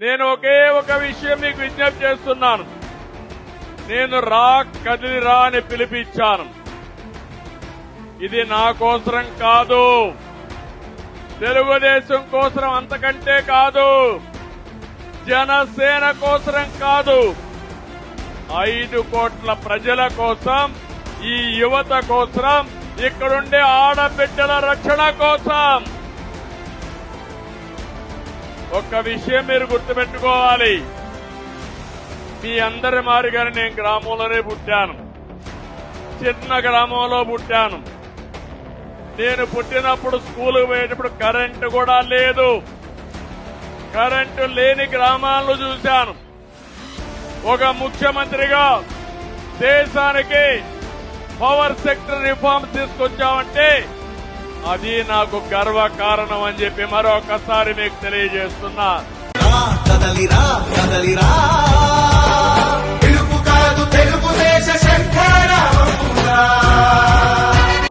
నేను ఒకే ఒక విషయం మీకు విజ్ఞప్తి చేస్తున్నాను. నేను కదిలిరా అని పిలిపించాను. ఇది నా కోసరం కాదు, తెలుగుదేశం కోసరం అంతకంటే కాదు, జనసేన కోసరం కాదు, 5 కోట్ల ప్రజల కోసం, ఈ యువత కోసం, ఇక్కడుండే ఆడబిడ్డల రక్షణ కోసం. ఒక్క విషయం మీరు గుర్తుపెట్టుకోవాలి. మీ అందరి మాదిరిగానే నేను గ్రామంలోనే పుట్టాను, చిన్న గ్రామంలో పుట్టాను. నేను పుట్టినప్పుడు స్కూలుకు పోయేటప్పుడు కరెంటు కూడా లేదు. కరెంటు లేని గ్రామాలను చూశాను. ఒక ముఖ్యమంత్రిగా దేశానికి పవర్ సెక్టర్ రిఫార్మ్ తీసుకొచ్చామంటే అది నాకు గర్వ కారణం అని చెప్పి మరొకసారి మీకు తెలియజేస్తున్నా. కదలిరా కదలిరా